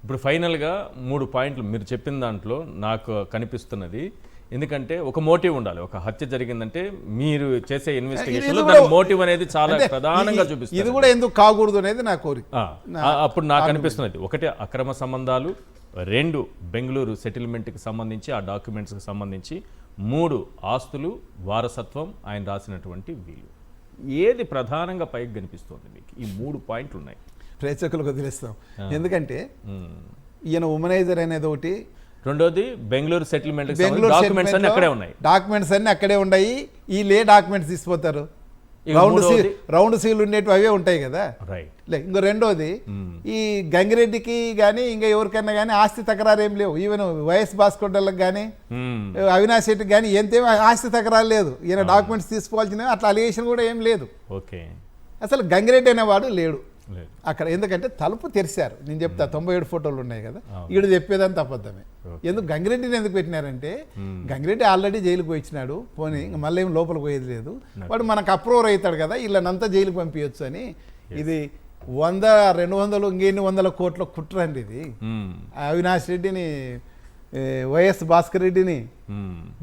ఇప్పుడు ఫైనల్గా 3 పాయింట్లు మీరు చెప్పిన దాంట్లో నాకు కనిపిస్తున్నది, ఎందుకంటే ఒక మోటివ్ ఉండాలి. ఒక హత్య జరిగిందంటే మీరు చేసే ఇన్వెస్టిగేషన్లో దాని మోటివ్ అనేది చాలా ప్రధానంగా చూపిస్తుంది. ఇది కూడా ఎందుకు కాకూడదు అనేది నా కోరిక. అప్పుడు నాకు అనిపిస్తున్నది, ఒకటి అక్రమ సంబంధాలు, 2 బెంగళూరు సెటిల్మెంట్కి సంబంధించి ఆ డాక్యుమెంట్స్కి సంబంధించి, 3 ఆస్తులు, వారసత్వం, ఆయన రాసినటువంటి వీలు. ఏది ప్రధానంగా పైకి కనిపిస్తుంది మీకు? ఈ 3 పాయింట్లు ఉన్నాయి. ప్రేక్షకులకు వదిలేస్తాం, ఎందుకంటే ఈయన ఉమనైజర్ అనేది ఒకటి, రెండోది బెంగళూరు సెటిల్మెంట్ డాక్యుమెంట్స్ అన్ని అక్కడే ఉన్నాయి. డాక్యుమెంట్స్ అన్ని అక్కడే ఉన్నాయి. ఈ డాక్యుమెంట్స్ తీసుకుపోతారు, రౌండ్ సీల్ ఉండేటివి అవే ఉంటాయి కదా. ఇంకో రెండోది, ఈ గంగిరెడ్డికి కానీ ఇంకా ఎవరికైనా కానీ ఆస్తి తకరారు ఏం లేవు. ఈవెన్ వైఎస్ భాస్కర్లకు కానీ అవినాష్ రెడ్డికి కానీ ఎంతేమో ఆస్తి తకరారు లేదు. ఈయన డాక్యుమెంట్స్ తీసుకోవాల్సిన అట్లా అలిగేషన్ కూడా ఏం లేదు. అసలు గంగిరెడ్డి అనేవాడు లేడు అక్కడ. ఎందుకంటే తలుపు తెరిచారు. నేను చెప్తా, 97 ఫోటోలు ఉన్నాయి కదా, ఈడు చెప్పేదంతా అబద్ధమే. ఎందుకు గంగిరెడ్డిని ఎందుకు పెట్టినారంటే, గంగిరెడ్డి ఆల్రెడీ జైలుకు వచ్చినాడు, పోనీ ఇంకా మళ్ళీ ఏం లోపలికి పోయేది లేదు, వాడు మనకు అప్రూవర్ అవుతాడు కదా, వీళ్ళనంతా జైలుకు పంపించచ్చు అని. ఇది 100, 200 ఇంకెన్ని వందల కోట్ల కుట్రండి ఇది. అవినాష్ రెడ్డిని, వైఎస్ భాస్కర్ రెడ్డిని,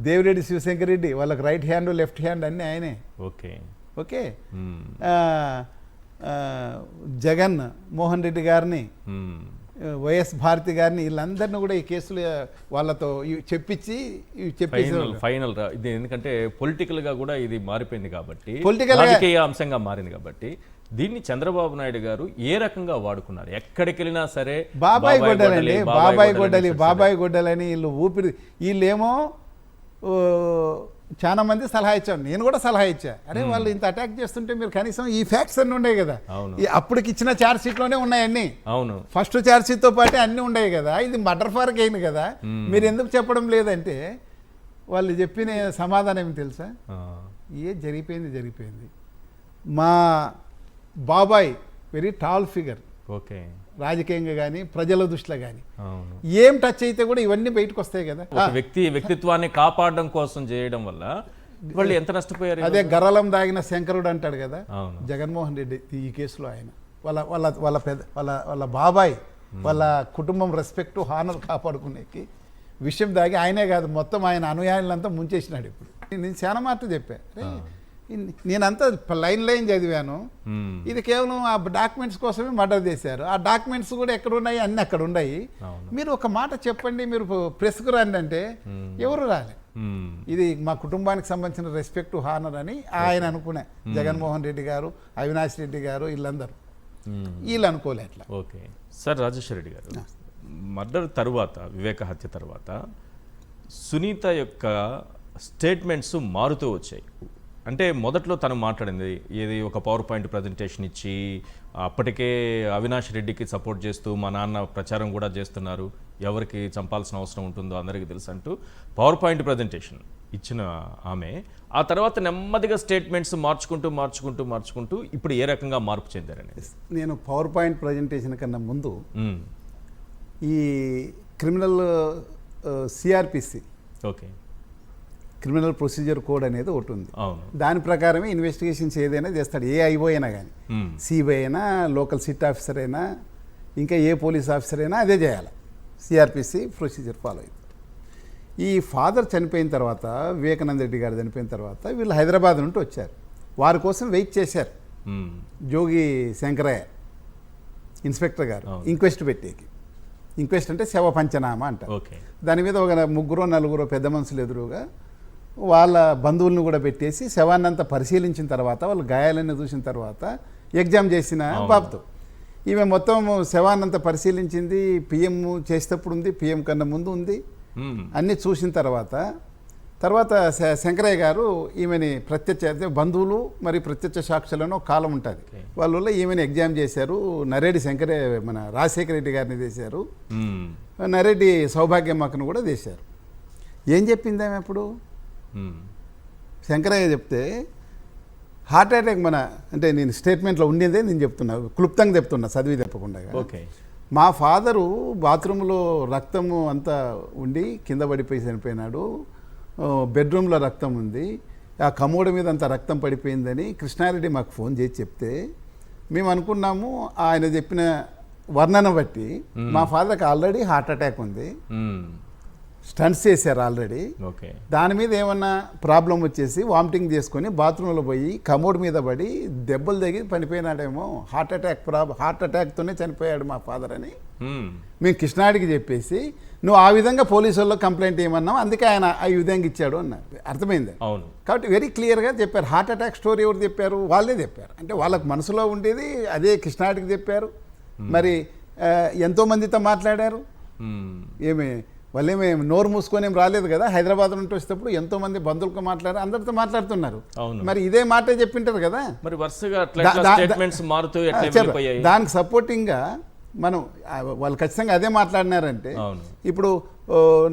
దేవిరెడ్డి శివశంకర్ రెడ్డి, వాళ్ళకి రైట్ హ్యాండ్ లెఫ్ట్ హ్యాండ్ అన్నీ ఆయనే. ఓకే జగన్ మోహన్ రెడ్డి గారిని, వైఎస్ భారతి గారిని, వీళ్ళందరినీ కూడా ఈ కేసులు వాళ్ళతో చెప్పించి ఫైనల్ ఇది. ఎందుకంటే పొలిటికల్ గా కూడా ఇది మారిపోయింది కాబట్టి, రాజకీయ అంశంగా మారింది కాబట్టి, దీన్ని చంద్రబాబు నాయుడు గారు ఏ రకంగా వాడుకున్నారు? ఎక్కడికి వెళ్ళినా సరే బాబాయ్ గొడ్డలని వీళ్ళు ఊపిరి. వీళ్ళేమో చాలా మంది సలహా ఇచ్చాను, నేను కూడా సలహా ఇచ్చా. అరే వాళ్ళు ఇంత అటాక్ చేస్తుంటే మీరు కనీసం ఈ ఫ్యాక్ట్స్ అన్నీ ఉన్నాయి కదా, అప్పటికి ఇచ్చిన ఛార్జ్ షీట్లోనే ఉన్నాయి అన్ని. అవును, ఫస్ట్ ఛార్జ్ షీట్తో పాటే అన్నీ ఉన్నాయి కదా, ఇది మర్డర్ ఫర్ గెయిన్ కదా, మీరు ఎందుకు చెప్పడం లేదంటే వాళ్ళు చెప్పిన సమాధానం ఏమి తెలుసా? జరిగిపోయింది. మా బాబాయ్ వెరీ టాల్ ఫిగర్, రాజకీయంగా కానీ ప్రజల దృష్టిలో కానీ ఏం టచ్ అయితే కూడా ఇవన్నీ బయటకు వస్తాయి కదా. వ్యక్తిత్వాన్ని కాపాడడం కోసం చేయడం వల్ల వాళ్ళు ఎంత నష్టపోయారు. అదే గరలం దాగిన శంకరుడు అంటాడు కదా జగన్మోహన్ రెడ్డి ఈ కేసులో. ఆయన వాళ్ళ బాబాయ్, వాళ్ళ కుటుంబం రెస్పెక్ట్ హానర్ కాపాడుకునేకి విషయం దాగి ఆయనే కాదు మొత్తం ఆయన అనుయాయులంతా ముంచేసినాడు. ఇప్పుడు నేను చాలా మాటలు చెప్పా, నేనంతా లైన్ చదివాను. ఇది కేవలం ఆ డాక్యుమెంట్స్ కోసమే మర్డర్ చేశారు. ఆ డాక్యుమెంట్స్ కూడా ఎక్కడ ఉన్నాయి, అన్ని అక్కడ ఉన్నాయి. మీరు ఒక మాట చెప్పండి, మీరు ప్రెస్కు రండి అంటే ఎవరు రాలే. ఇది మా కుటుంబానికి సంబంధించిన రెస్పెక్ట్ హానర్ అని ఆయన అనుకునే, జగన్మోహన్ రెడ్డి గారు, అవినాష్ రెడ్డి గారు, వీళ్ళు అనుకోలే అట్లా. ఓకే సార్, రాజేశ్వర రెడ్డి గారు, మర్డర్ తర్వాత, వివేక హత్య తర్వాత సునీత యొక్క స్టేట్మెంట్స్ మారుతూ వచ్చాయి. అంటే మొదట్లో తను మాట్లాడింది ఇది ఒక పవర్ పాయింట్ ప్రజెంటేషన్ ఇచ్చి, అప్పటికే అవినాష్ రెడ్డికి సపోర్ట్ చేస్తూ మా నాన్న ప్రచారం కూడా చేస్తున్నారు, ఎవరికి చంపాల్సిన అవసరం ఉంటుందో అందరికీ తెలుసు అంటూ పవర్ పాయింట్ ప్రజెంటేషన్ ఇచ్చిన ఆమె, ఆ తర్వాత నెమ్మదిగా స్టేట్మెంట్స్ మార్చుకుంటూ ఇప్పుడు ఏ రకంగా మార్పు చెందారనేది. నేను పవర్ పాయింట్ ప్రజెంటేషన్ కన్నా ముందు ఈ criminal CrPC, criminal procedure code అనేది ఒకటి ఉంది. దాని ప్రకారమే ఇన్వెస్టిగేషన్స్ ఏదైనా చేస్తాడు, ఏ ఐఓ అయినా కానీ, సిబిఐ అయినా, లోకల్ సిట్ ఆఫీసర్ అయినా, ఇంకా ఏ పోలీస్ ఆఫీసర్ అయినా అదే చేయాలి. సిఆర్పిసి ప్రొసీజర్ ఫాలో అవుతారు. ఈ ఫాదర్ చనిపోయిన తర్వాత, వివేకానంద రెడ్డి గారు చనిపోయిన తర్వాత వీళ్ళు హైదరాబాద్ నుండి వచ్చారు. వారి కోసం వెయిట్ చేశారు జోగి శంకరయ్య ఇన్స్పెక్టర్ గారు ఇంక్వెస్ట్ పెట్టేకి. ఇంక్వెస్ట్ అంటే శవ పంచనామా అంటారు. దాని మీద ఒక 3-4 పెద్ద మనుషులు ఎదురుగా వాళ్ళ బంధువులను కూడా పెట్టేసి శవాన్నంతా పరిశీలించిన తర్వాత, వాళ్ళు గాయాలన్నీ చూసిన తర్వాత ఎగ్జామ్ చేసిన బాబుతో ఈమె మొత్తం శవాన్నంతా పరిశీలించింది. పిఎం చేసేటప్పుడు ఉంది, పిఎం కన్నా ముందు ఉంది, అన్నీ చూసిన తర్వాత శంకరయ్య గారు ఈమెని ప్రత్యక్ష బంధువులు మరి ప్రత్యక్ష సాక్షులను కాలం ఉంటుంది, వాళ్ళ ఈమెను ఎగ్జామ్ చేశారు. నరేడి మన రాజశేఖర రెడ్డి గారిని చేశారు, నరేడి సౌభాగ్యమ్మకను కూడా చేశారు. ఏం చెప్పింది ఆమె అప్పుడు? శంకరయ్య చెప్తే హార్ట్ అటాక్ అంటే నేను స్టేట్మెంట్లో ఉండేదే నేను చెప్తున్నా, క్లుప్తంగా చెప్తున్నా, చదివి చెప్పకుండా. మా ఫాదరు బాత్రూంలో రక్తము అంతా ఉండి కింద పడిపోయి చనిపోయినాడు, బెడ్రూమ్లో రక్తం ఉంది, ఆ కమోడ మీద అంత రక్తం పడిపోయిందని కృష్ణారెడ్డి మాకు ఫోన్ చేసి చెప్తే మేము అనుకున్నాము ఆయన చెప్పిన వర్ణన బట్టి మా ఫాదర్కి ఆల్రెడీ హార్ట్ అటాక్ ఉంది, స్టంట్స్ చేశారు ఆల్రెడీ. ఓకే. దాని మీద ఏమన్నా ప్రాబ్లం వచ్చేసి వామిటింగ్ చేసుకొని బాత్రూంలో పోయి కమోడ్ మీద పడి దెబ్బలు తగి చనిపోయినాడేమో, హార్ట్ అటాక్తోనే చనిపోయాడు మా ఫాదర్ అని మేము కృష్ణాడికి చెప్పేసి, నువ్వు ఆ విధంగా పోలీసు వాళ్ళకి కంప్లైంట్ ఏమన్నావు, అందుకే ఆయన ఈ విధంగా ఇచ్చాడు అన్న అర్థమైంది. అవును. కాబట్టి వెరీ క్లియర్గా చెప్పారు. హార్ట్ అటాక్ స్టోరీ ఎవరు చెప్పారు? వాళ్ళే చెప్పారు. అంటే వాళ్ళకి మనసులో ఉండేది అదే కృష్ణాడికి చెప్పారు. మరి ఎంతోమందితో మాట్లాడారు. ఏమి వాళ్ళేమి నోరు మూసుకొని ఏం రాలేదు కదా, హైదరాబాద్ నుండి వచ్చేటప్పుడు ఎంతోమంది బంధువులతో మాట్లాడారు, అందరితో మాట్లాడుతున్నారు. మరి ఇదే మాటే చెప్పింటారు కదా. మరి వరుసగా స్టేట్మెంట్స్ మారుతూ దానికి సపోర్టింగ్గా మనం వాళ్ళు ఖచ్చితంగా అదే మాట్లాడినారంటే, ఇప్పుడు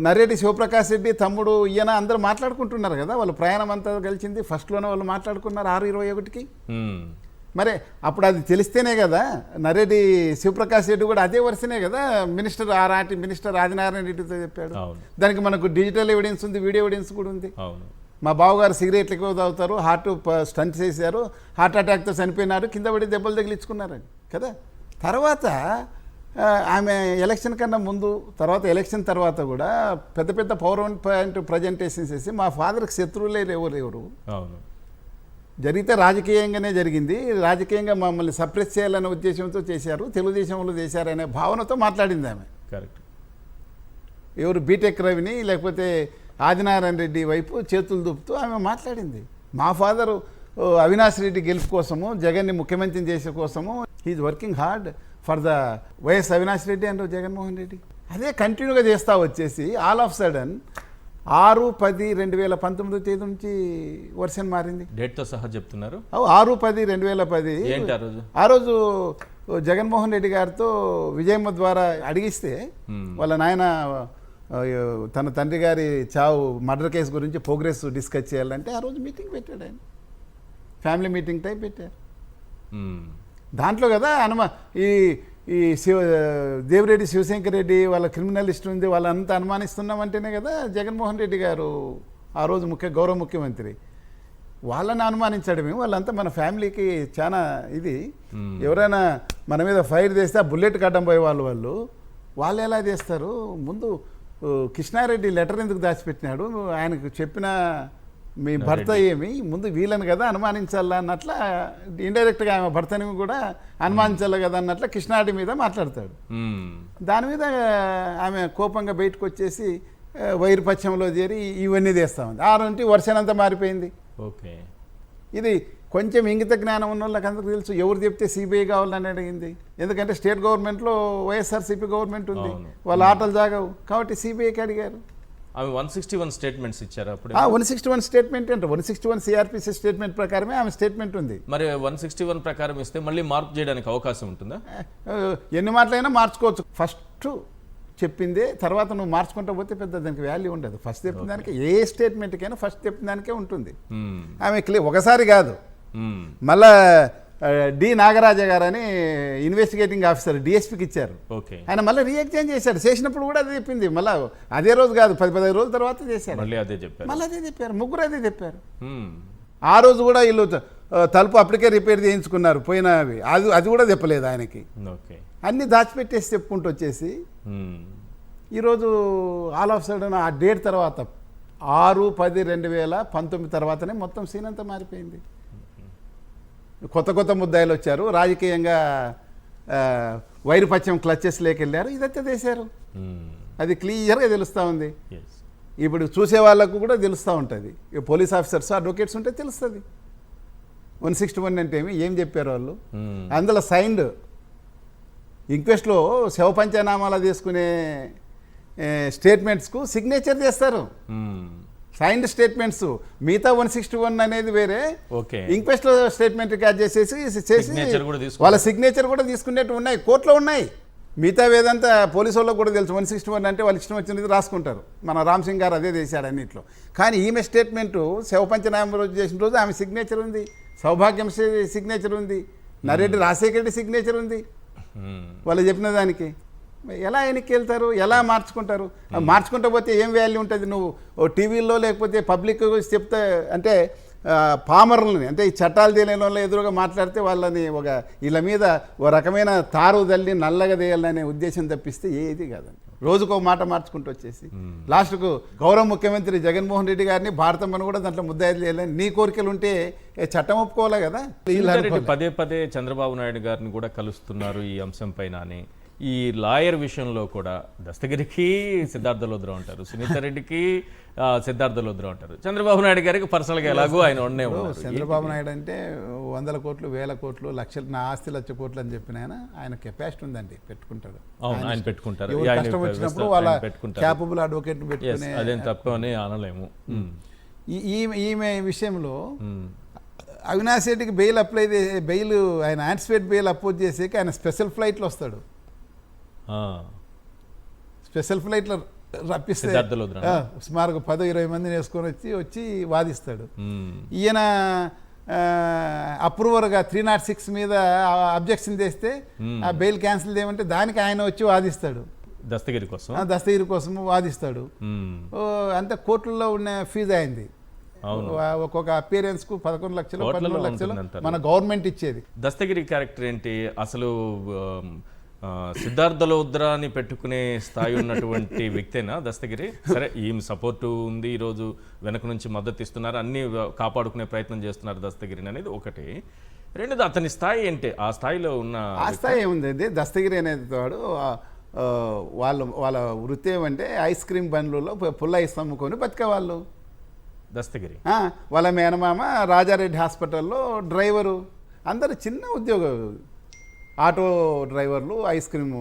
నర్రెడ్డి శివప్రకాష్ రెడ్డి తమ్ముడు ఈయన అందరూ మాట్లాడుకుంటున్నారు కదా, వాళ్ళ ప్రయాణం అంతా కలిసింది ఫస్ట్లోనే వాళ్ళు మాట్లాడుకున్నారు 6/21కి. మరి అప్పుడు అది తెలిస్తేనే కదా, నర్రెడ్డి శివప్రకాష్ రెడ్డి కూడా అదే వర్షనే కదా మినిస్టర్ ఆదినారాయణ రెడ్డితో చెప్పాడు. దానికి మనకు డిజిటల్ ఎవిడెన్స్ ఉంది, వీడియో ఎవిడెన్స్ కూడా ఉంది. మా బావగారు సిగరెట్లు ఎక్కువ తాగుతారు, హార్ట్ స్టంట్ చేశారు, హార్ట్ అటాక్తో చనిపోయినారు, కింద పడి దెబ్బలు తగిలించుకున్నారని కదా. తర్వాత ఆమె ఎలక్షన్ కన్నా ముందు, తర్వాత ఎలక్షన్ తర్వాత కూడా పెద్ద పెద్ద పవర్ పాయింట్ ప్రజెంటేషన్స్ చేసి మా ఫాదర్కి శత్రువులే ఎవరు జరిగితే రాజకీయంగానే జరిగింది, రాజకీయంగా మమ్మల్ని సప్రెస్ చేయాలనే ఉద్దేశంతో చేశారు, తెలుగుదేశం వాళ్ళు చేశారనే భావనతో మాట్లాడింది ఆమె. కరెక్ట్. ఎవరు బీటెక్ రవిని లేకపోతే ఆదినారాయణ రెడ్డి వైపు చేతులు దుప్పుతూ ఆమె మాట్లాడింది. మా ఫాదరు అవినాష్ రెడ్డి గెలుపు కోసము, జగన్ని ముఖ్యమంత్రిని చేసే కోసము he's working hard for the YS Avinash Reddy and Jaganmohan Reddy. అదే కంటిన్యూగా చేస్తూ వచ్చేసి ఆల్ ఆఫ్ సడన్ 6/10/2019 తేదీ నుంచి వర్షన్ మారింది. డేట్తో సహా చెప్తున్నారు. 6/10/2010 ఆ రోజు జగన్మోహన్ రెడ్డి గారితో విజయమ్మ ద్వారా అడిగిస్తే వాళ్ళ నాయన తన తండ్రి గారి చావు మర్డర్ కేసు గురించి ప్రోగ్రెస్ డిస్కస్ చేయాలంటే ఆ రోజు మీటింగ్ పెట్టాడు ఆయన, ఫ్యామిలీ మీటింగ్ టైప్ పెట్టారు. దాంట్లో కదా ఈ దేవిరెడ్డి శివశంకర్ రెడ్డి వాళ్ళ క్రిమినల్ హిస్టరీ ఉంది, వాళ్ళంతా అనుమానిస్తున్నామంటేనే కదా జగన్మోహన్ రెడ్డి గారు ఆ రోజు గౌరవ ముఖ్యమంత్రి వాళ్ళని అనుమానించాడు. మేము వాళ్ళంతా మన ఫ్యామిలీకి చాలా ఇది, ఎవరైనా మన మీద ఫైర్ చేస్తే ఆ బుల్లెట్ కట్టడం పోయే వాళ్ళు ఎలా చేస్తారు? ముందు కృష్ణారెడ్డి లెటర్ ఎందుకు దాచిపెట్టినాడు, ఆయనకు చెప్పిన మీ భర్త ఏమి, ముందు వీళ్ళని కదా అనుమానించాలా అన్నట్ల ఇండైరెక్ట్గా ఆమె భర్తని కూడా అనుమానించాలి కదా అన్నట్ల కృష్ణారెడ్డి మీద మాట్లాడతాడు. దాని మీద ఆమె కోపంగా బయటకు వచ్చేసి వైరుపక్షంలో చేరి ఇవన్నీ చేస్తా ఉంది. ఆ నుండి వర్షనంతా మారిపోయింది. ఓకే. ఇది కొంచెం ఇంగిత జ్ఞానం ఉన్న వాళ్ళకి అందరికీ తెలుసు. ఎవరు చెప్తే సిబిఐ కావాలని అడిగింది, ఎందుకంటే స్టేట్ గవర్నమెంట్లో వైఎస్ఆర్సీపీ గవర్నమెంట్ ఉంది, వాళ్ళ ఆటలు జాగవు కాబట్టి సిబిఐకి అడిగారు. ఆమె 161 స్టేట్మెంట్స్ ఇచ్చారు అప్పుడు. 161 స్టేట్మెంట్ అంటే 161 సిఆర్పిసి స్టేట్మెంట్ ప్రకారమే ఆమె స్టేట్మెంట్ ఉంది. మరి 161 ప్రకారం ఇస్తే మళ్ళీ మార్పు చేయడానికి అవకాశం ఉంటుందా? ఎన్ని మాటలైనా మార్చుకోవచ్చు. ఫస్ట్ చెప్పిందే తర్వాత నువ్వు మార్చుకుంటూ పోతే పెద్ద దానికి వాల్యూ ఉండదు. ఫస్ట్ చెప్పిన దానికి ఏ స్టేట్మెంట్కైనా ఫస్ట్ చెప్పిన దానికే ఉంటుంది. ఆమె ఒకసారి కాదు, మళ్ళా డి నాగరాజ గారు అని ఇన్వెస్టిగేటింగ్ ఆఫీసర్ డిఎస్పీకి ఇచ్చారు. ఆయన మళ్ళీ రీఎగ్జామ్ చేశాడు, చేసినప్పుడు కూడా అదే చెప్పింది. మళ్ళీ అదే రోజు కాదు, 10-15 రోజుల తర్వాత చేశారు, మళ్ళీ అదే చెప్పారు, ముగ్గురు అదే చెప్పారు. ఆ రోజు కూడా వీళ్ళు తలుపు అప్పటికే రిపేర్ చేయించుకున్నారు పోయినవి, అది కూడా చెప్పలేదు ఆయనకి. అన్ని దాచిపెట్టేసి చెప్పుకుంటూ వచ్చేసి ఈరోజు ఆల్ ఆఫ్ సడన్ ఆ డేట్ తర్వాత 6/10/2019 తర్వాతనే మొత్తం సీన్ అంతా మారిపోయింది. కొత్త ముద్దాయిలు వచ్చారు, రాజకీయంగా వైరుపత్యం క్లచెస్ లేకెళ్ళారు, ఇదంతా చేశారు. అది క్లియర్గా తెలుస్తూ ఉంది. ఇప్పుడు చూసే వాళ్ళకు కూడా తెలుస్తూ ఉంటుంది. పోలీస్ ఆఫీసర్స్ అడ్వకేట్స్ ఉంటే తెలుస్తుంది 161 అంటే ఏం చెప్పారు వాళ్ళు. అందులో సైన్డ్ ఇంక్వెస్ట్లో శవ పంచనామాలు తీసుకునే స్టేట్మెంట్స్కు సిగ్నేచర్ చేస్తారు, సైన్డ్ స్టేట్మెంట్స్. మిగతా 161 అనేది వేరే, ఇంక్వెస్ట్ లో స్టేట్మెంట్ రికార్డ్ చేసి వాళ్ళ సిగ్నేచర్ కూడా తీసుకునేట్టు ఉన్నాయి, కోర్టులో ఉన్నాయి. మిగతా వేదంతా పోలీసు వాళ్ళకి కూడా తెలుసు. 161 అంటే వాళ్ళు ఇష్టం వచ్చినది రాసుకుంటారు. మన రామ్ సింగ్ గారు అదే చేశాడు అన్నింటిలో. కానీ ఈమె స్టేట్మెంటు శవపంచనామం రోజు చేసిన రోజు ఆమె సిగ్నేచర్ ఉంది, సౌభాగ్యం సిగ్నేచర్ ఉంది, నరెడ్డి రాజశేఖర రెడ్డి సిగ్నేచర్ ఉంది. వాళ్ళు చెప్పిన దానికి ఎలా వెనక్కి వెళ్తారు, ఎలా మార్చుకుంటారు? మార్చుకుంటూ పోతే ఏం వాల్యూ ఉంటుంది? నువ్వు టీవీల్లో లేకపోతే పబ్లిక్ చెప్తే అంటే పామరులని అంటే ఈ చట్టాలు తెలియని వాళ్ళ ఎదురుగా మాట్లాడితే వాళ్ళని వీళ్ళ మీద ఓ రకమైన తారు తల్లి నల్లగా వేయాలనే ఉద్దేశం తప్పిస్తే ఏది కాదండి. రోజుకో మాట మార్చుకుంటూ వచ్చేసి లాస్ట్కు గౌరవ ముఖ్యమంత్రి జగన్మోహన్ రెడ్డి గారిని భారతమ్మను కూడా దాంట్లో ముద్దాయిలు చేయాలని నీ కోరికలు ఉంటే చట్టం ఒప్పుకోవాలి కదా. పదే పదే చంద్రబాబు నాయుడు గారిని కూడా కలుస్తున్నారు ఈ అంశం పైన అని. ఈ లాయర్ విషయంలో కూడా దస్తగిరికి సిద్ధార్థ లోద్రా ఉంటారు, సునీత రెడ్డికి సిద్ధార్థ లోద్రా ఉంటారు, చంద్రబాబు నాయుడు గారికి పర్సనల్గా ఎలాగో ఆయన ఉండే ఉన్నారు. చంద్రబాబు నాయుడు అంటే 100 కోట్లు 1000 కోట్లు లక్షలు నా ఆస్తి 1,00,000 కోట్లు అని చెప్పిన ఆయన కెపాసిటీ ఉందండి, పెట్టుకుంటాడు. ఆయన పెట్టుకుంటారు, కష్టం వచ్చినప్పుడు వాళ్ళ క్యాపబుల్ అడ్వకేట్ పెట్టుకునే అదేం తప్పు అని అనలేము. ఈమె విషయంలో అవినాష్ రెడ్డికి బెయిల్ ఆయన యాంటిసిపేట్ బెయిల్ అపోజ్ చేసేకి ఆయన స్పెషల్ ఫ్లైట్లో వస్తాడు. స్పెషల్ ఫ్లైట్లో రప్పిస్తే సుమారు 10-20 మందిని వేసుకొని వచ్చి వాదిస్తాడు. ఈయన అప్రూవర్గా 306 మీద అబ్జెక్షన్ చేస్తే ఆ బెయిల్ క్యాన్సిల్ చేయమంటే దానికి ఆయన వచ్చి వాదిస్తాడు, దస్తగిరి కోసం వాదిస్తాడు. అంతే కోర్టుల్లో ఉన్న ఫీజు అయింది. ఒక్కొక్క అపియరెన్స్ కు 11 లక్షలు 13 లక్షలు మన గవర్నమెంట్ ఇచ్చేది. దస్తగిరి క్యారెక్టర్ ఏంటి అసలు? సిద్ధార్థ లోద్రాని పెట్టుకునే స్థాయి ఉన్నటువంటి వ్యక్తేనా దస్తగిరి? సరే, ఈమె సపోర్టు ఉంది, ఈరోజు వెనక నుంచి మద్దతు ఇస్తున్నారు, అన్ని కాపాడుకునే ప్రయత్నం చేస్తున్నారు దస్తగిరిని అనేది ఒకటి. రెండోది అతని స్థాయి ఏంటి? ఆ స్థాయిలో ఉన్న ఆ స్థాయి ఏముంది? దస్తగిరి అనేది వాడు వాళ్ళ వృత్తి ఏమంటే ఐస్ క్రీమ్ బండ్లలో పుల్ల ఐస్ అమ్ముకొని బతికేవాళ్ళు. దస్తగిరి వాళ్ళ మేనమామ రాజారెడ్డి హాస్పిటల్లో డ్రైవరు, అందరు చిన్న ఉద్యోగం, ఆటో డ్రైవర్లు, ఐస్ క్రీమ్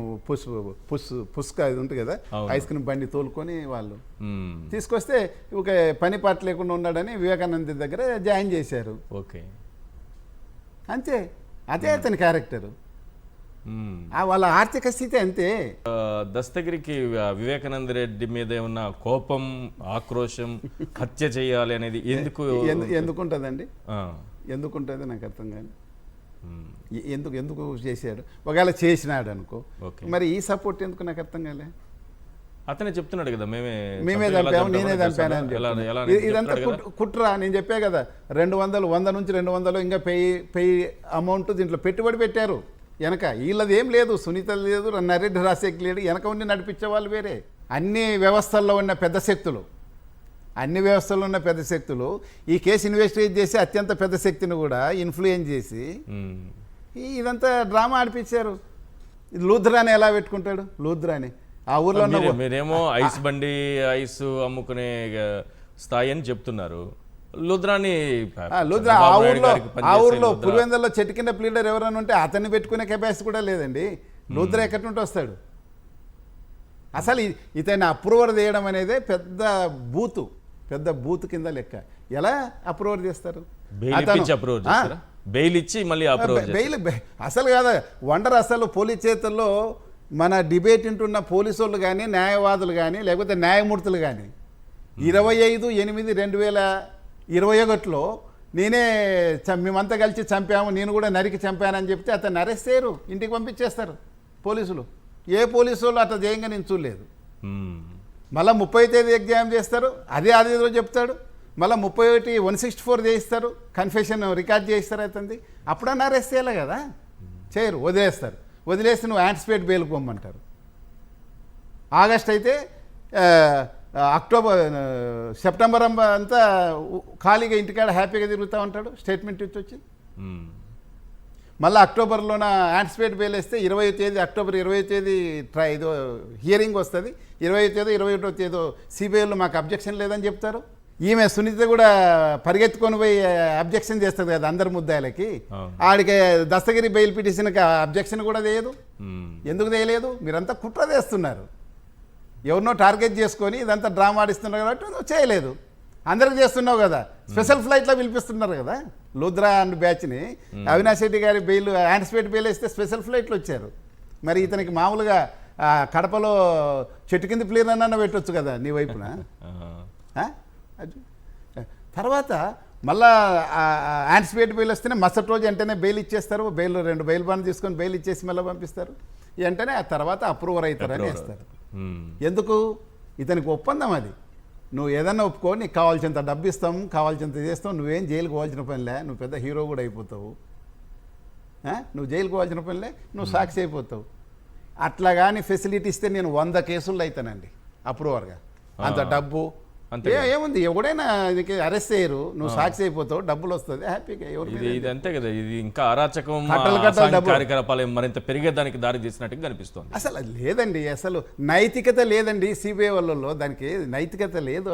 పుస్క ఇది ఉంటుంది కదా, ఐస్ క్రీమ్ బండి తోలుకొని వాళ్ళు తీసుకొస్తే ఒక పని పాట లేకుండా ఉన్నాడని వివేకానంద దగ్గర జాయిన్ చేశారు. ఓకే, అంతే, అదే అతని క్యారెక్టరు. వాళ్ళ ఆర్థిక స్థితి అంతే. దస్తగిరికి వివేకానంద రెడ్డి మీద ఏమన్నా కోపం, ఆక్రోశం, హత్య చేయాలి అనేది ఎందుకుంటుందండి? ఎందుకుంటుంది నాకు అర్థం కాని. ఎందుకు చేశాడు? ఒకవేళ చేసినాడు అనుకో, మరి ఈ సపోర్ట్ ఎందుకు నాకు అర్థం కాలే. అతనే చెప్తున్నాడు కదా, మేమే చంపాము, నేనే చంపాను అని. ఇదంతా కుట్ర. నేను చెప్పే కదా, 200 100 నుంచి 200 ఇంకా పెయి అమౌంట్ దీంట్లో పెట్టుబడి పెట్టారు వెనక. వీళ్ళది ఏం లేదు, సునీత లేదు, నరెడ్డి రాజశేఖర్ లేడు, వెనక ఉండి నడిపించే వాళ్ళు వేరే. అన్ని వ్యవస్థల్లో ఉన్న పెద్ద శక్తులు ఈ కేసు ఇన్వెస్టిగేట్ చేసి అత్యంత పెద్ద శక్తిని కూడా ఇన్ఫ్లుయెన్స్ చేసి ఇదంతా డ్రామా ఆడిపించారు. లూథ్రాని ఎలా పెట్టుకుంటాడు? లూథ్రాని ఆ ఊర్లో మీరేమో ఐస్ బండి ఐస్ అమ్ముకునే స్థాయి అని చెప్తున్నారు. లూథ్రాని ఆ ఊర్లో పులివెందుల్లో చెట్టు కింద ప్లీడర్ ఎవరైనా ఉంటే అతన్ని పెట్టుకునే కెపాసిటీ కూడా లేదండి. లూథ్రా ఎక్కడి నుండి వస్తాడు? అసలు ఇతన్ని అప్రూవర్ చేయడం అనేది పెద్ద బూత్ కింద లెక్క. ఎలా అప్రూవర్ చేస్తారు? బెయిల్ ఇచ్చి మళ్ళీ బెయిల్ అసలు కాదా వండర్. అసలు పోలీస్ చేతుల్లో మన డిబేట్ వింటున్న పోలీసు వాళ్ళు కానీ, న్యాయవాదులు కానీ, లేకపోతే న్యాయమూర్తులు కానీ 25/8/2021లో నేనే మేమంతా కలిసి చంపాము, నేను కూడా నరికి చంపానని చెప్తే అతన్ని అరెస్ట్ చేయరు, ఇంటికి పంపించేస్తారు పోలీసులు. ఏ పోలీసు వాళ్ళు అట్లా చేయంగా నేను చూడలేదు. మళ్ళీ 30వ తేదీ ఎగ్జామ్ చేస్తారు, అదే రోజు చెప్తాడు. మళ్ళీ 31/164 చేయిస్తారు, కన్ఫెషన్ రికార్డ్ చేయిస్తారు అతనిది. అప్పుడన్నా అరెస్ట్ చేయాలి కదా, చేయరు, వదిలేసి నువ్వు యాంటిసిపేట్ బెయిల్కి పొమ్మంటారు. ఆగస్ట్ అయితే సెప్టెంబర్ అంతా ఖాళీగా ఇంటికాడ హ్యాపీగా తిరుగుతూ ఉంటాడు, స్టేట్మెంట్ ఇచ్చి వచ్చి. మళ్ళీ అక్టోబర్లోన యాంటిసిపేట్ బెయిల్ వేస్తే 20వ తేదీ అక్టోబర్ 20వ తేదీ ఇదో హియరింగ్ వస్తుంది. 20వ తేదీ 21వ తేదీ సిబిఐలో మాకు అబ్జెక్షన్ లేదని చెప్తారు. ఈమె సునీత కూడా పరిగెత్తుకొని పోయి అబ్జెక్షన్ చేస్తుంది కదా అందరి ముద్దాయిలకి. ఆడికి దస్తగిరి బెయిల్ పిటిషన్కి అబ్జెక్షన్ కూడా చేయదు. ఎందుకు చేయలేదు? మీరంతా కుట్ర చేస్తున్నారు, ఎవరినో టార్గెట్ చేసుకొని ఇదంతా డ్రామా ఆడిస్తున్నారు కాబట్టి నువ్వు చేయలేదు. అందరికి చేస్తున్నావు కదా, స్పెషల్ ఫ్లైట్లో పిలిపిస్తున్నారు కదా లూథ్రా అండ్ బ్యాచ్ని. అవినాష్ రెడ్డి గారి బెయిల్ యాంటిసిపేట్ బెయిల్ వేస్తే స్పెషల్ ఫ్లైట్లు వచ్చారు. మరి ఇతనికి మామూలుగా కడపలో చెట్టు కింద ప్లేన్ అన్న పెట్టవచ్చు కదా నీ వైపున. తర్వాత మళ్ళా యాంటిసిపేట్ బెయిల్ వస్తేనే మరుసటి రోజు వెంటనే బెయిల్ ఇచ్చేస్తారు. 2 బెయిల్ బాండ్ తీసుకొని బెయిల్ ఇచ్చేసి మళ్ళీ పంపిస్తారు. వెంటనే ఆ తర్వాత అప్రూవర్ అవుతారని వేస్తారు. ఎందుకు? ఇతనికి ఒప్పందం అది. నువ్వు ఏదన్నా ఒప్పుకో, నీకు కావాల్సినంత డబ్బు ఇస్తాం, కావాల్సినంత చేస్తాం, నువ్వేం జైలుకు పోవాల్సిన పనిలే, నువ్వు పెద్ద హీరో కూడా అయిపోతావు, నువ్వు జైలుకు పోవాల్సిన పనిలే, నువ్వు సాక్షి అయిపోతావు. అట్లా కానీ ఫెసిలిటీ ఇస్తే నేను 100 కేసుల్లో అవుతానండి అప్రూవర్గా. అంత డబ్బు ఏముంది, ఎవడైనా అరెస్ట్ చేయరు, నువ్వు సాక్షి అయిపోతావు, డబ్బులు వస్తుంది, హ్యాపీగా. ఇది అంతే కదా, ఇది ఇంకా అరాచకం కార్యకలాపాలు మరింత పెరిగేదానికి దారి తీసినట్టుగా కనిపిస్తుంది. అసలు లేదండి, అసలు నైతికత లేదండి సిబిఐ వాళ్ళలో, దానికి నైతికత లేదు.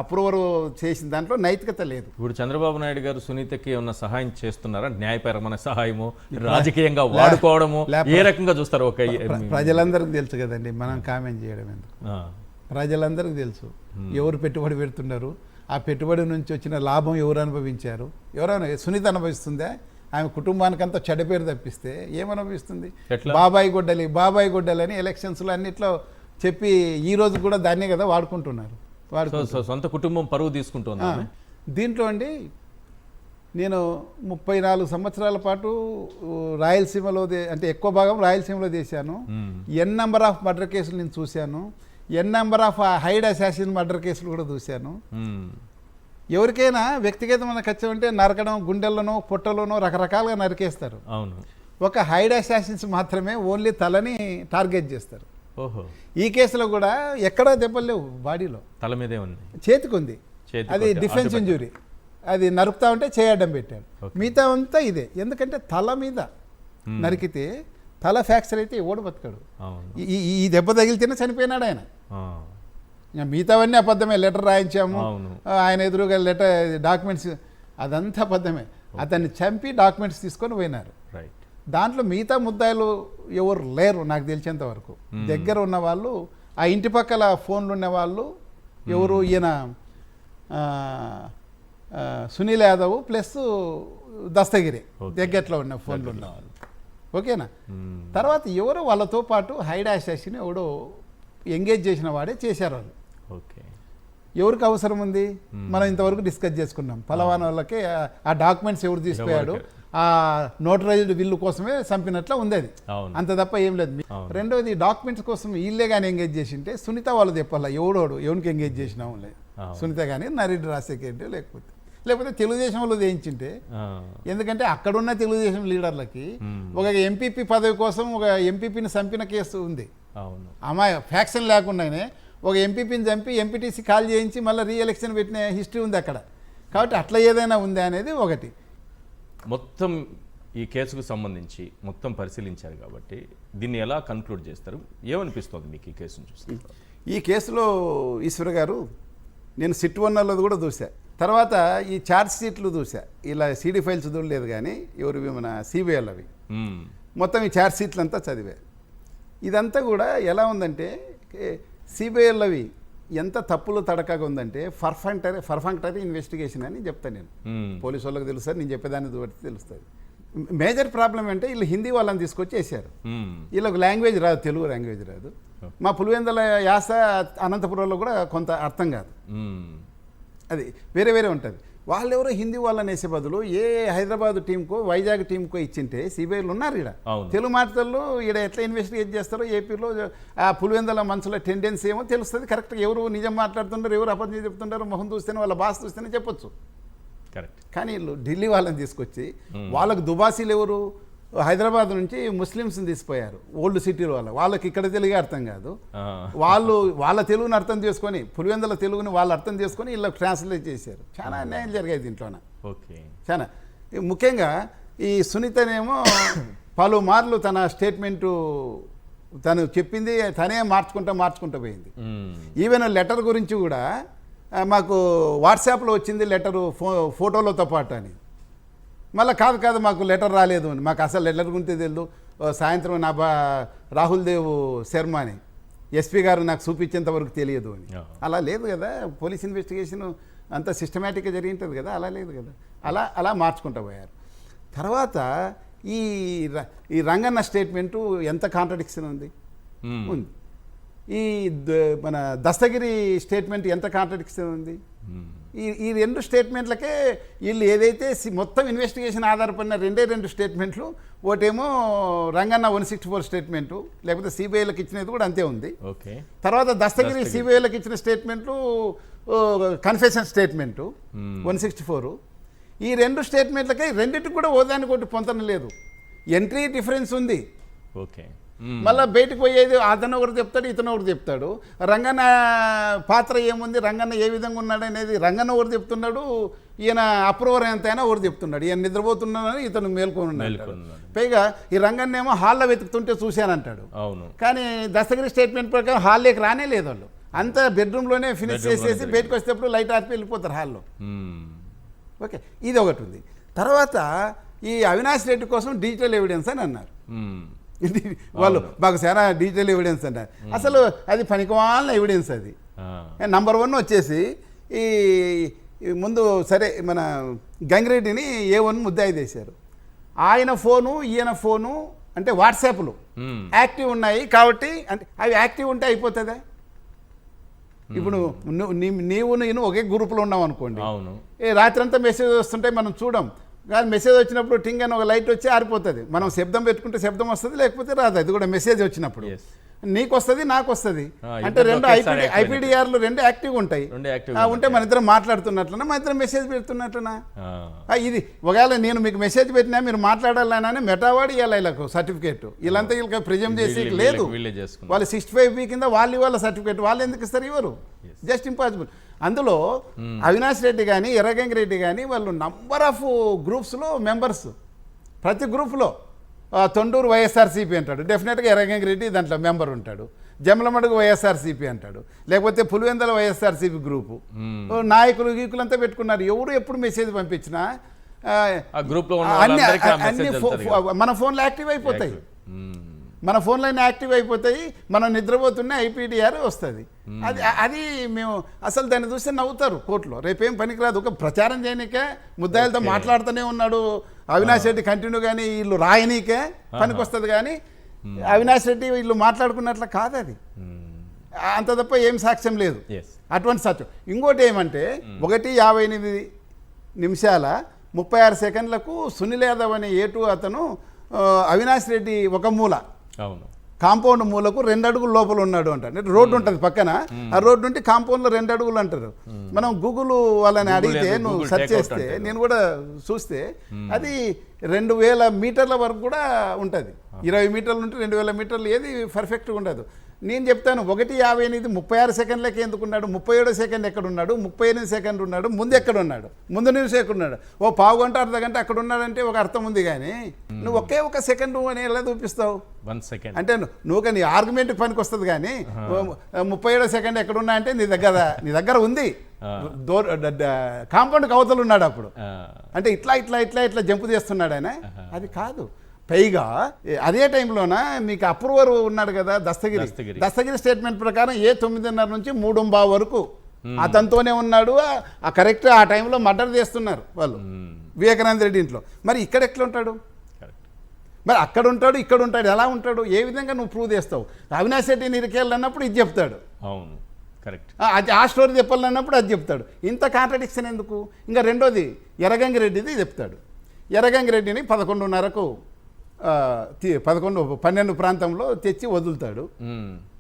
అప్రూవర్ చేసిన దాంట్లో నైతికత లేదు. ఇప్పుడు చంద్రబాబు నాయుడు గారు సునీతకి ఏమన్నా సహాయం చేస్తున్నారా? న్యాయపరమైన సహాయము, రాజకీయంగా వాడుకోవడము, ఏ రకంగా చూస్తారు? ఒక ప్రజలందరికీ తెలుసు కదండి, మనం కామెంట్ చేయడం ఎందుకు? ప్రజలందరికీ తెలుసు ఎవరు పెట్టుబడి పెడుతున్నారు, ఆ పెట్టుబడి నుంచి వచ్చిన లాభం ఎవరు అనుభవించారు. ఎవరైనా సునీత అనుభవిస్తుందా? ఆమె కుటుంబానికంతా చెడ్డ పేరు తప్పిస్తే ఏమనుభవిస్తుంది? బాబాయ్ గొడ్డలని ఎలక్షన్స్లో అన్నిట్లో చెప్పి ఈ రోజు కూడా దాన్నే కదా వాడుకుంటున్నారు. సొంత కుటుంబం పరువు తీసుకుంటున్నా. దీంట్లో అండి నేను 34 సంవత్సరాల పాటు రాయలసీమలో అంటే ఎక్కువ భాగం రాయలసీమలో చేశాను. ఎన్ నెంబర్ ఆఫ్ మర్డర్ కేసులు నేను చూశాను. ఎన్ నెంబర్ ఆఫ్ హైడ్ అసాసిన్ మర్డర్ కేసులు కూడా చూశాను. ఎవరికైనా వ్యక్తిగతమైన ఖర్చు అంటే నరకడం, గుండెల్లోనో పొట్టలోనో రకరకాలుగా నరికేస్తారు. అవును. ఒక హైడ్ అసాసిన్స్ మాత్రమే ఓన్లీ తలని టార్గెట్ చేస్తారు. ఓహో. ఈ కేసులో కూడా ఎక్కడా దెబ్బలు లేవు, బాడీలో తల మీదే ఉంది, చేతికి ఉంది, అది డిఫెన్స్ ఇంజురీ, అది నరుకుతా ఉంటే చేయడం పెట్టాడు. మిగతా అంతా ఇదే. ఎందుకంటే తల మీద నరికితే తల ఫ్రాక్చర్ అయితే ఓడి బతకాడు. ఈ దెబ్బ తగిలితేనే చనిపోయినాడు ఆయన. మిగతావన్నీ అబద్ధమే. లెటర్ రాయించాము, ఆయన ఎదురుగా డాక్యుమెంట్స్, అదంతా అబద్ధమే. అతన్ని చంపి డాక్యుమెంట్స్ తీసుకొని పోయినారు. దాంట్లో మిగతా ముద్దాయిలు ఎవరు లేరు నాకు తెలిసేంత వరకు. దగ్గర ఉన్న వాళ్ళు, ఆ ఇంటి పక్కల ఫోన్లు ఉన్న వాళ్ళు ఎవరు, ఈయన సునీల్ యాదవ్ ప్లస్ దస్తగిరి దగ్గరలో ఉన్న ఫోన్లు ఉన్నవాళ్ళు. ఓకేనా? తర్వాత ఎవరు వాళ్ళతో పాటు హైడ్ అసాసిన్ ఎవడో ఎంగేజ్ చేసిన వాడే చేశారు వాళ్ళు. ఓకే. ఎవరికి అవసరం ఉంది మనం ఇంతవరకు డిస్కస్ చేసుకున్నాం. పలవాన వాళ్ళకి ఆ డాక్యుమెంట్స్ ఎవరు తీసుకుపోయాడు, ఆ నోటరైజ్డ్ విల్లు కోసమే చంపినట్లు ఉంది అది, అంత తప్ప ఏం లేదు. రెండోది డాక్యుమెంట్స్ కోసం వీళ్ళే కానీ ఎంగేజ్ చేసింటే సునీత వాళ్ళు చెప్పాలా ఎవరికి ఎంగేజ్ చేసినాం లేదు. సునీత కానీ నరేంద్ర రాజశేఖర్ లేకపోతే తెలుగుదేశం వాళ్ళు చేయించింటే. ఎందుకంటే అక్కడున్న తెలుగుదేశం లీడర్లకి ఒక ఎంపీపీ పదవి కోసం ఒక ఎంపీపీని చంపిన కేసు ఉంది. అమ్మాయి ఫ్యాక్షన్ లేకుండానే ఒక ఎంపీపీని చంపి ఎంపీటీసీ కాల్ చేయించి మళ్ళీ రీఎలక్షన్ పెట్టిన హిస్టరీ ఉంది అక్కడ. కాబట్టి అట్లా ఏదైనా ఉందా అనేది ఒకటి. మొత్తం ఈ కేసుకు సంబంధించి మొత్తం పరిశీలించారు కాబట్టి దీన్ని ఎలా కన్క్లూడ్ చేస్తారు? ఏమనిపిస్తుంది మీకు ఈ కేసును చూస్తే? ఈ కేసులో ఈశ్వర్ గారు, నేను సిట్ వన్నర్లో కూడా చూసా, తర్వాత ఈ ఛార్జ్ షీట్లు చూసా. ఇలా సీడీ ఫైల్స్ చూడలేదు కానీ ఎవరివి మన సిబిఐలు అవి మొత్తం ఈ ఛార్జ్ షీట్లు అంతా చదివా. ఇదంతా కూడా ఎలా ఉందంటే సిబిఐలు అవి ఎంత తప్పులు తడకగా ఉందంటే పర్ఫెక్టరీ ఇన్వెస్టిగేషన్ అని చెప్తాను నేను. పోలీసు వాళ్ళకి తెలుస్తుంది, నేను చెప్పేదాన్ని బట్టి తెలుస్తుంది. మేజర్ ప్రాబ్లం అంటే వీళ్ళు హిందీ వాళ్ళని తీసుకొచ్చి వేసారు. వీళ్ళకి లాంగ్వేజ్ రాదు, తెలుగు లాంగ్వేజ్ రాదు. మా పులివెందుల యాస అనంతపురంలో కూడా కొంత అర్థం కాదు, అది వేరే ఉంటుంది. వాళ్ళెవరో హిందీ వాళ్ళని వేసే బదులు ఏ హైదరాబాద్ టీంకో వైజాగ్ టీంకో ఇచ్చింటే సిబిఐలు ఉన్నారు ఇక్కడ. తెలుగు మాటల్లో ఇక్కడ ఎట్లా ఇన్వెస్టిగేట్ చేస్తారో ఏపీలో ఆ పులివెందుల మనసులో టెండెన్సీ ఏమో తెలుస్తుంది. కరెక్ట్గా ఎవరు నిజం మాట్లాడుతుంటారు, ఎవరు అబద్ధం చెప్తుంటారు, మొహం చూస్తేనే వాళ్ళ భాష చూస్తేనే చెప్పొచ్చు. కరెక్ట్. కానీ వీళ్ళు ఢిల్లీ వాళ్ళని తీసుకొచ్చి వాళ్ళకు దుబాసీలు ఎవరు హైదరాబాద్ నుంచి ముస్లిమ్స్ని తీసిపోయారు, ఓల్డ్ సిటీలో వాళ్ళకి ఇక్కడ తెలుగు అర్థం కాదు. వాళ్ళ తెలుగుని అర్థం చేసుకొని పులివెందుల తెలుగుని వాళ్ళు అర్థం చేసుకొని వీళ్ళకి ట్రాన్స్లేట్ చేశారు. చాలా అన్యాయం జరిగాయి దీంట్లోన. చాలా ముఖ్యంగా ఈ సునీతనేమో పలుమార్లు తన స్టేట్మెంటు తను చెప్పింది తనే మార్చుకుంటూ పోయింది. ఈవెన్ లెటర్ గురించి కూడా మాకు వాట్సాప్లో వచ్చింది లెటరు ఫోటోలతో పాటు అని. మళ్ళీ కాదు మాకు లెటర్ రాలేదు అని. మాకు అసలు లెటర్ గురించి తెలియదు. సాయంత్రం నా రాహుల్ దేవ్ శర్మ అని ఎస్పీ గారు నాకు చూపించేంత వరకు తెలియదు అని. అలా లేదు కదా, పోలీస్ ఇన్వెస్టిగేషన్ అంతా సిస్టమేటిక్గా జరిగి ఉంటుంది కదా, అలా లేదు కదా. అలా మార్చుకుంటూ పోయారు. తర్వాత ఈ రంగన్న స్టేట్మెంటు ఎంత కాంట్రడిక్షన్ ఉంది. ఈ మన దస్తగిరి స్టేట్మెంట్ ఎంత కాంట్రడిక్షన్ ఉంది. ఈ రెండు స్టేట్మెంట్లకే వీళ్ళు ఏదైతే మొత్తం ఇన్వెస్టిగేషన్ ఆధారపడిన రెండు స్టేట్మెంట్లు, ఒకటేమో రంగన్న 164 స్టేట్మెంటు, లేకపోతే సిబిఐలకు ఇచ్చినది కూడా అంతే ఉంది. తర్వాత దస్తగిరి సిబిఐలకు ఇచ్చిన స్టేట్మెంట్లు కన్ఫెషన్ స్టేట్మెంటు 164. ఈ 2 స్టేట్మెంట్లకి రెండింటికి కూడా ఓదానికి ఒకటి పొంతన లేదు. ఎంట్రీ డిఫరెన్స్ ఉంది. ఓకే. మళ్ళీ బయటకు పోయేది అతను ఒకటి చెప్తాడు, ఇతను ఒకటి చెప్తాడు. రంగన్న పాత్ర ఏముంది, రంగన్న ఏ విధంగా ఉన్నాడు అనేది రంగన్న ఒకటి చెప్తున్నాడు, ఈయన అప్రూవర్ ఎంతైనా ఒకటి చెప్తున్నాడు. ఈయన నిద్రపోతున్నాడని ఇతను మేల్కొని ఉన్నాడు. పైగా ఈ రంగన్న ఏమో హాల్లో వెతుకుతుంటే చూశానంటాడు. అవును. కానీ దస్తగిరి స్టేట్మెంట్ ప్రకారం హాల్లోకి రానే లేదు వాళ్ళు. అంతా బెడ్రూమ్లోనే ఫినిష్ చేసేసి బయటకు వచ్చేటప్పుడు లైట్ ఆర్పి వెళ్ళిపోతారు హాల్లో. ఓకే, ఇది ఒకటి ఉంది. తర్వాత ఈ అవినాష్ రెడ్డి కోసం డిజిటల్ ఎవిడెన్స్ అని అన్నారు. వాళ్ళు మాకు చాలా డిజిటల్ ఎవిడెన్స్ అన్నారు. అసలు అది పనికిమాలిన ఎవిడెన్స్. అది నంబర్ 1 వచ్చేసి ఈ ముందు సరే మన గంగిరెడ్డిని A1 ముద్దాయి చేశారు. ఆయన ఫోను ఈయన ఫోను అంటే వాట్సాప్లు యాక్టివ్ ఉన్నాయి కాబట్టి, అంటే అవి యాక్టివ్ ఉంటే అయిపోతుందా? ఇప్పుడు నీవు నేను ఒకే గ్రూప్లో ఉన్నాం అనుకోండి, రాత్రంతా మెసేజ్ వస్తుంటే మనం చూడం, కానీ మెసేజ్ వచ్చినప్పుడు టింగ్ అని ఒక లైట్ వచ్చి ఆరిపోతుంది. మనం శబ్దం పెట్టుకుంటే శబ్దం వస్తుంది, లేకపోతే రాదు. అది కూడా మెసేజ్ వచ్చినప్పుడు నీకు వస్తుంది, నాకు వస్తుంది. అంటే 2 ఐపీడీఆర్లు 2 యాక్టివ్గా ఉంటాయి. ఉంటే మన ఇద్దరం మాట్లాడుతున్నట్లనా, మన ఇద్దరం మెసేజ్ పెడుతున్నట్లనా? ఇది ఒకవేళ నేను మీకు మెసేజ్ పెట్టినా మీరు మాట్లాడాలని మెటావాడి ఇవ్వాలి వీళ్ళకు సర్టిఫికేట్. వీళ్ళంతా వీళ్ళకి ప్రిజమ్ చేసి లేదు. వాళ్ళు 65B కింద వాళ్ళ సర్టిఫికేట్ వాళ్ళు ఎందుకు ఇస్తారు? ఇవ్వరు. Just impossible. అందులో అవినాష్ రెడ్డి కానీ ఎర్రగంగి రెడ్డి కానీ వాళ్ళు నంబర్ ఆఫ్ గ్రూప్స్లో మెంబర్స్. ప్రతి గ్రూప్లో తొండూరు వైఎస్ఆర్సీపీ అంటాడు, డెఫినెట్గా ఎర్రగంగి రెడ్డి దాంట్లో మెంబర్ ఉంటాడు. జమలమడుగు వైఎస్ఆర్సీపీ అంటాడు, లేకపోతే పులివెందల వైఎస్ఆర్సీపీ గ్రూపు. నాయకులు గీకులంతా పెట్టుకున్నారు. ఎవరు ఎప్పుడు మెసేజ్ పంపించినా అన్ని మన ఫోన్లో యాక్టివ్ అయిపోతాయి. మన ఫోన్లైనా యాక్టివ్ అయిపోతాయి. మనం నిద్రపోతున్న ఐపీడీఆర్ వస్తుంది. అది మేము అసలు దాన్ని చూస్తే నవ్వుతారు కోర్టులో. రేపేం పనికిరాదు. ఒక ప్రచారం చేయనికే ముద్దాయిలతో మాట్లాడుతూనే ఉన్నాడు అవినాష్ రెడ్డి కంటిన్యూ. కానీ వీళ్ళు రాయనీకే పనికి వస్తుంది. కానీ అవినాష్ రెడ్డి వీళ్ళు మాట్లాడుకున్నట్లు కాదు. అది అంత తప్ప ఏం సాక్ష్యం లేదు. అటువంటి సాక్ష్యం. ఇంకోటి ఏమంటే 1:59 సునీల్ యాదవ్ అనే A2 అతను అవినాష్ రెడ్డి ఒక మూల కాంపౌండ్ మూలకు 2 అడుగుల లోపల ఉన్నాడు అంటారు. అంటే రోడ్డు ఉంటుంది పక్కన, ఆ రోడ్డు నుండి కాంపౌండ్లో 2 అడుగులు అంటారు. మనం గూగుల్ వాళ్ళని అడిగితే నువ్వు సెర్చ్ చేస్తే, నేను కూడా చూస్తే అది 2000 మీటర్ల వరకు కూడా ఉంటుంది. 20 మీటర్ల నుండి 2000 మీటర్లు ఏది పర్ఫెక్ట్గా ఉండదు. నేను చెప్తాను 1:58 36 సెకండ్లకి ఎందుకున్నాడు? 37 సెకండ్ ఎక్కడున్నాడు? 38 సెకండ్ ఉన్నాడు. ముందు ఎక్కడున్నాడు? ముందు నిమిషం ఎక్కడున్నాడు? ఓ పావు గంట అర్ధగంట అక్కడ ఉన్నాడంటే ఒక అర్థం ఉంది. కానీ నువ్వు ఒక సెకండ్ అని ఎలా చూపిస్తావు? 1 సెకండ్ అంటే నువ్వు కానీ ఆర్గ్యుమెంట్ పనికి వస్తుంది. కానీ 37 సెకండ్ ఎక్కడున్నా అంటే నీ దగ్గర ఉంది. కాంపౌండ్ అవతలు ఉన్నాడు అప్పుడు. అంటే ఇట్లా జంపు చేస్తున్నాడు ఆయన. అది కాదు. పైగా అదే టైంలోన మీకు అప్రూవర్ ఉన్నాడు కదా దస్తగిరి స్టేట్మెంట్ ప్రకారం 9:30 నుంచి 3:15 వరకు అతనితోనే ఉన్నాడు. ఆ కరెక్ట్ ఆ టైంలో మర్డర్ చేస్తున్నారు వాళ్ళు వివేకానంద రెడ్డి ఇంట్లో. మరి ఇక్కడ ఎట్లా ఉంటాడు? మరి అక్కడ ఉంటాడు, ఇక్కడ ఉంటాడు, ఎలా ఉంటాడు? ఏ విధంగా నువ్వు ప్రూవ్ చేస్తావు? అవినాష్ రెడ్డి నిరికేళ్ళన్నప్పుడు ఇది చెప్తాడు. అవును, కరెక్ట్. అది ఆ స్టోరీ చెప్పాలన్నప్పుడు అది చెప్తాడు. ఇంత కాంట్రడిక్షన్ ఎందుకు? ఇంకా రెండోది ఎర్రగంగి రెడ్డిది చెప్తాడు. ఎర్రగంగి రెడ్డిని 11:30కు 12 ప్రాంతంలో తెచ్చి వదులుతాడు.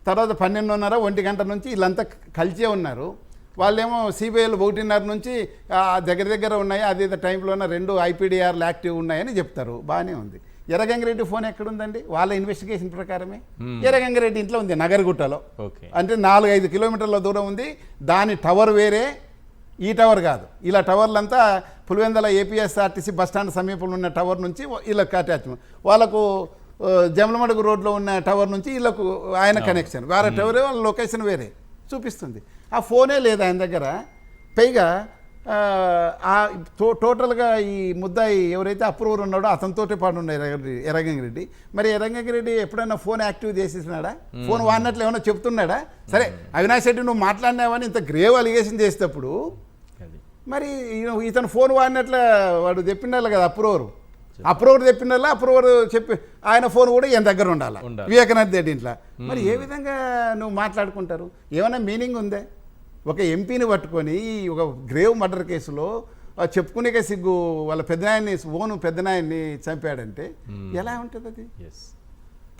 తర్వాత 12:30 1 గంట నుంచి వీళ్ళంతా కలిసే ఉన్నారు. వాళ్ళేమో సిబిఐలు 1:30 నుంచి దగ్గర ఉన్నాయి. అదే టైంలోన 2 ఐపీడీఆర్లు యాక్టివ్ ఉన్నాయని చెప్తారు. బాగానే ఉంది. ఎర్రగంగిరెడ్డి ఫోన్ ఎక్కడుందండి? వాళ్ళ ఇన్వెస్టిగేషన్ ప్రకారమే ఎర్రగంగిరెడ్డి ఇంట్లో ఉంది, నగరగుట్టలో. అంటే 4-5 కిలోమీటర్ల దూరం ఉంది. దాని టవర్ వేరే, ఈ టవర్ కాదు. ఇలా టవర్లంతా పులివెందల ఏపీఎస్ఆర్టీసీ బస్టాండ్ సమీపంలో ఉన్న టవర్ నుంచి వీళ్ళకి అటాచ్మెంట్. వాళ్ళకు జమలమడుగు రోడ్లో ఉన్న టవర్ నుంచి వీళ్ళకు ఆయన కనెక్షన్ వేరే టవరే, వాళ్ళ లొకేషన్ వేరే చూపిస్తుంది. ఆ ఫోనే లేదు ఆయన దగ్గర. పైగా టోటల్గా ఈ ముద్దాయి ఎవరైతే అప్రూవర్ ఉన్నాడో అతనితోటే పాటు ఉన్నాడు ఎర్రగంగిరెడ్డి. మరి ఎర్రగంగిరెడ్డి ఎప్పుడైనా ఫోన్ యాక్టివ్ చేసేసినాడా? ఫోన్ వాడినట్లు ఏమైనా చెప్తున్నాడా? సరే, అవినాష్ రెడ్డి నువ్వు మాట్లాడినావని ఇంత గ్రేవ్ అలిగేషన్ చేసేటప్పుడు మరి ఇతను ఫోన్ వాడినట్ల వాడు చెప్పిండాలి కదా అప్రూవర్ చెప్పిండాలా. అప్రూవర్ చెప్పి ఆయన ఫోన్ కూడా ఈయన దగ్గర ఉండాలి వివేకానంద రెడ్డి ఇంట్లో. మరి ఏ విధంగా నువ్వు మాట్లాడుకుంటారు? ఏమైనా మీనింగ్ ఉందే? ఒక ఎంపీని పట్టుకొని ఒక గ్రేవ్ మర్డర్ కేసులో చెప్పుకునే సిగ్గు వాళ్ళ పెద్దనాయన్ని పెద్దనాయన్ని చంపాడంటే ఎలా ఉంటుంది అది?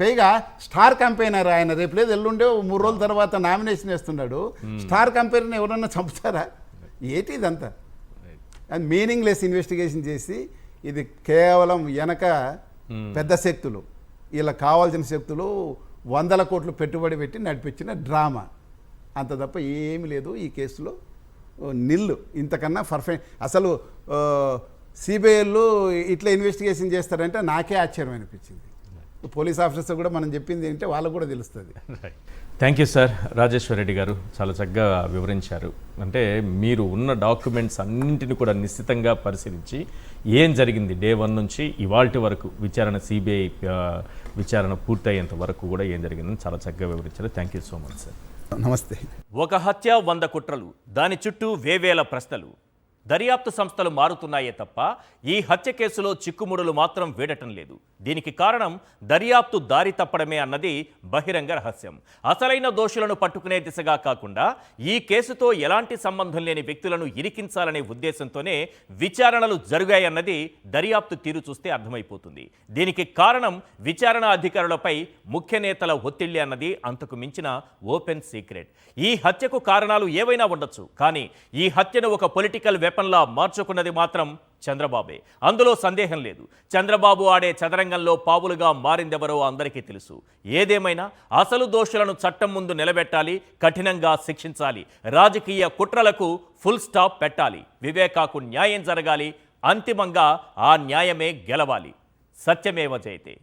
పైగా స్టార్ కంపెయినర్ ఆయన రేపు లేదు ఎల్లుండే 3 రోజుల తర్వాత నామినేషన్ వేస్తున్నాడు. స్టార్ కంపెయినర్ని ఎవరన్నా చంపుతారా? ఏంటి ఇదంతా? అది మీనింగ్లెస్ ఇన్వెస్టిగేషన్ చేసి ఇది కేవలం వెనక పెద్ద శక్తులు, ఇలా కావాల్సిన శక్తులు 100 కోట్లు పెట్టుబడి పెట్టి నడిపించిన డ్రామా, అంత తప్ప ఏమీ లేదు ఈ కేసులో. నిల్లు ఇంతకన్నా పర్ఫెక్ట్. అసలు సిబిఐలు ఇట్లా ఇన్వెస్టిగేషన్ చేస్తారంటే నాకే ఆశ్చర్యం అనిపించింది. పోలీస్ ఆఫీసర్స్ కూడా మనం చెప్పింది ఏంటంటే వాళ్ళకు కూడా తెలుస్తుంది. Thank you sir. Rajeshwar Reddy గారు చాలా చక్కగా వివరించారు. అంటే మీరు ఉన్న డాక్యుమెంట్స్ అన్నింటిని కూడా నిశ్చితంగా పరిశీలించి ఏం జరిగింది డే 1 నుంచి ఇవాల్టి వరకు విచారణ, సిబిఐ విచారణ పూర్తయ్యేంత వరకు కూడా ఏం జరిగిందని చాలా చక్కగా వివరించారు. Thank you so much sir. నమస్తే. ఒక హత్య 100 కుట్రలు, దాని చుట్టూ వేవేల ప్రశ్నలు. దర్యాప్తు సంస్థలు మారుతున్నాయే తప్ప ఈ హత్య కేసులో చిక్కుముడులు మాత్రం వీడటం లేదు. దీనికి కారణం దర్యాప్తు దారి తప్పడమే అన్నది బహిరంగ రహస్యం. అసలైన దోషులను పట్టుకునే దిశగా కాకుండా ఈ కేసుతో ఎలాంటి సంబంధం లేని వ్యక్తులను ఇరికించాలనే ఉద్దేశంతోనే విచారణలు జరిగాయన్నది దర్యాప్తు తీరు చూస్తే అర్థమైపోతుంది. దీనికి కారణం విచారణ అధికారులపై ముఖ్య నేతల ఒత్తిళ్లే అన్నది అంతకు మించిన ఓపెన్ సీక్రెట్. ఈ హత్యకు కారణాలు ఏవైనా ఉండొచ్చు, కానీ ఈ హత్యను ఒక పొలిటికల్ వెపన్లా మార్చుకున్నది మాత్రం చంద్రబాబే. అందులో సందేహం లేదు. చంద్రబాబు ఆడే చదరంగంలో పావులుగా మారిందెవరో అందరికీ తెలుసు. ఏదేమైనా అసలు దోషులను చట్టం ముందు నిలబెట్టాలి, కఠినంగా శిక్షించాలి. రాజకీయ కుట్రలకు ఫుల్ స్టాప్ పెట్టాలి. వివేకాకు న్యాయం జరగాలి. అంతిమంగా ఆ న్యాయమే గెలవాలి. సత్యమేవ జయతే.